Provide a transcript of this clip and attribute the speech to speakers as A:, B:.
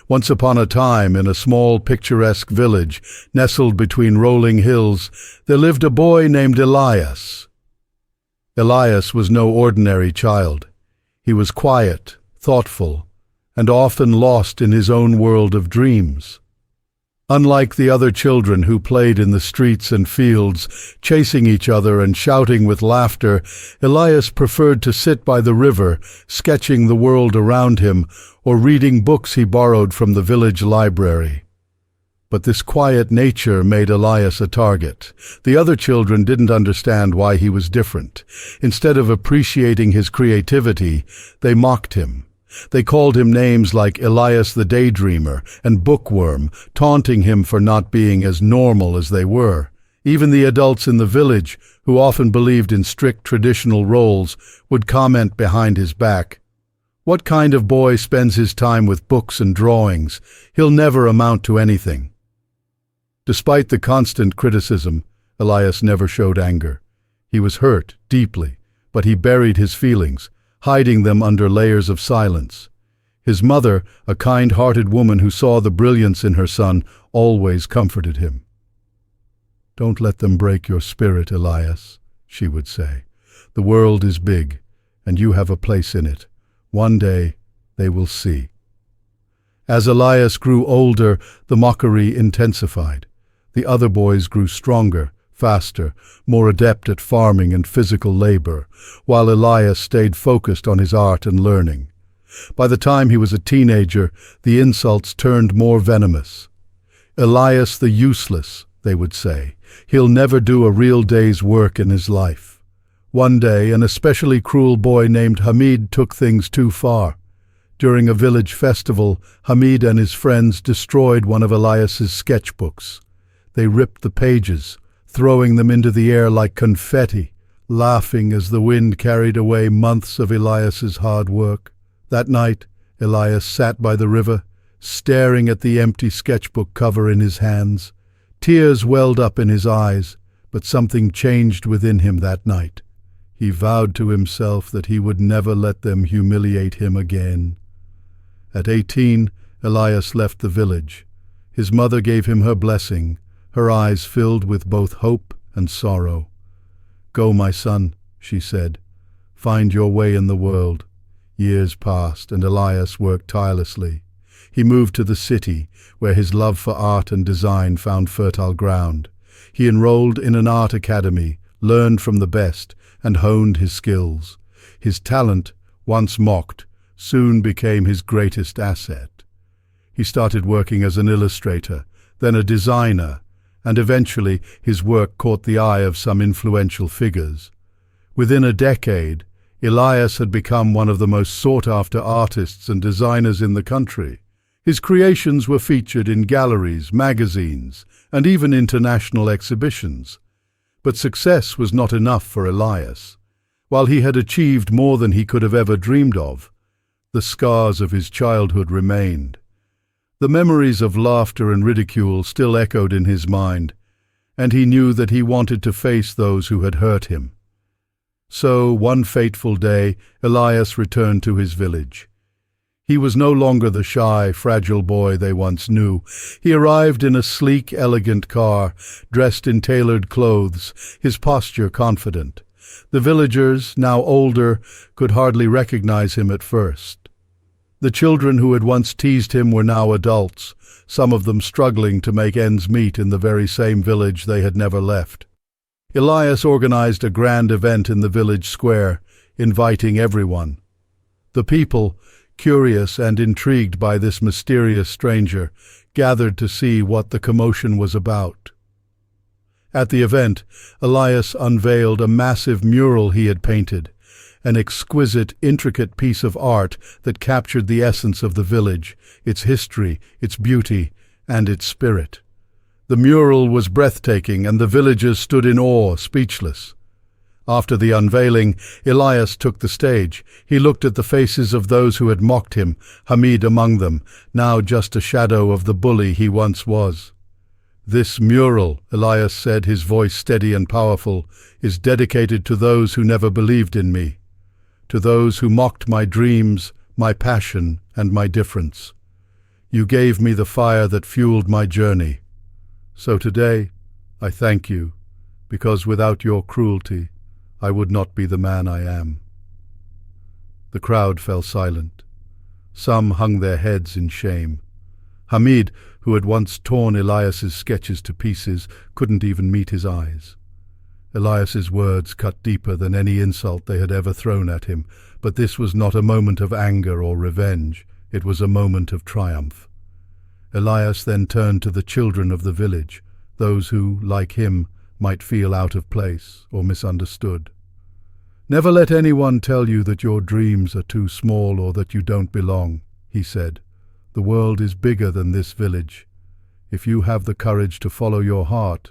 A: Once upon a time, in a small picturesque village nestled between rolling hills, there lived a boy named Elias. Elias was no ordinary child. He was quiet, thoughtful, and often lost in his own world of dreams. Unlike the other children who played in the streets and fields, chasing each other and shouting with laughter, Elias preferred to sit by the river, sketching the world around him, or reading books he borrowed from the village library. But this quiet nature made Elias a target. The other children didn't understand why he was different. Instead of appreciating his creativity, they mocked him. They called him names like Elias the Daydreamer and Bookworm, taunting him for not being as normal as they were. Even the adults in the village, who often believed in strict traditional roles, would comment behind his back, "What kind of boy spends his time with books and drawings? He'll never amount to anything." Despite the constant criticism, Elias never showed anger. He was hurt deeply, but he buried his feelings, hiding them under layers of silence. His mother, a kind-hearted woman who saw the brilliance in her son, always comforted him. "Don't let them break your spirit, Elias," she would say. "The world is big, and you have a place in it. One day they will see." As Elias grew older, the mockery intensified. The other boys grew stronger, faster, more adept at farming and physical labor, while Elias stayed focused on his art and learning. By the time he was a teenager, the insults turned more venomous. "Elias the useless," they would say. "He'll never do a real day's work in his life." One day, an especially cruel boy named Hamid took things too far. During a village festival, Hamid and his friends destroyed one of Elias's sketchbooks. They ripped the pages, throwing them into the air like confetti, laughing as the wind carried away months of Elias's hard work. That night, Elias sat by the river, staring at the empty sketchbook cover in his hands. Tears welled up in his eyes, but something changed within him that night. He vowed to himself that he would never let them humiliate him again. At 18, Elias left the village. His mother gave him her blessing, her eyes filled with both hope and sorrow. "Go, my son," she said. "Find your way in the world." Years passed, and Elias worked tirelessly. He moved to the city, where his love for art and design found fertile ground. He enrolled in an art academy, learned from the best, and honed his skills. His talent, once mocked, soon became his greatest asset. He started working as an illustrator, then a designer, and eventually his work caught the eye of some influential figures. Within a decade, Elias had become one of the most sought-after artists and designers in the country. His creations were featured in galleries, magazines, and even international exhibitions. But success was not enough for Elias. While he had achieved more than he could have ever dreamed of, the scars of his childhood remained. The memories of laughter and ridicule still echoed in his mind, and he knew that he wanted to face those who had hurt him. So, one fateful day, Elias returned to his village. He was no longer the shy, fragile boy they once knew. He arrived in a sleek, elegant car, dressed in tailored clothes, his posture confident. The villagers, now older, could hardly recognize him at first. The children who had once teased him were now adults, some of them struggling to make ends meet in the very same village they had never left. Elias organized a grand event in the village square, inviting everyone. The people, curious and intrigued by this mysterious stranger, gathered to see what the commotion was about. At the event, Elias unveiled a massive mural he had painted, an exquisite, intricate piece of art that captured the essence of the village, its history, its beauty, and its spirit. The mural was breathtaking, and the villagers stood in awe, speechless. After the unveiling, Elias took the stage. He looked at the faces of those who had mocked him, Hamid among them, now just a shadow of the bully he once was. "This mural," Elias said, his voice steady and powerful, "is dedicated to those who never believed in me, to those who mocked my dreams, my passion, and my difference. You gave me the fire that fueled my journey. So today, I thank you, because without your cruelty, I would not be the man I am." The crowd fell silent. Some hung their heads in shame. Hamid, who had once torn Elias's sketches to pieces, couldn't even meet his eyes. Elias's words cut deeper than any insult they had ever thrown at him, but this was not a moment of anger or revenge. It was a moment of triumph. Elias then turned to the children of the village, those who, like him, might feel out of place or misunderstood. "Never let anyone tell you that your dreams are too small or that you don't belong," he said. "The world is bigger than this village. If you have the courage to follow your heart,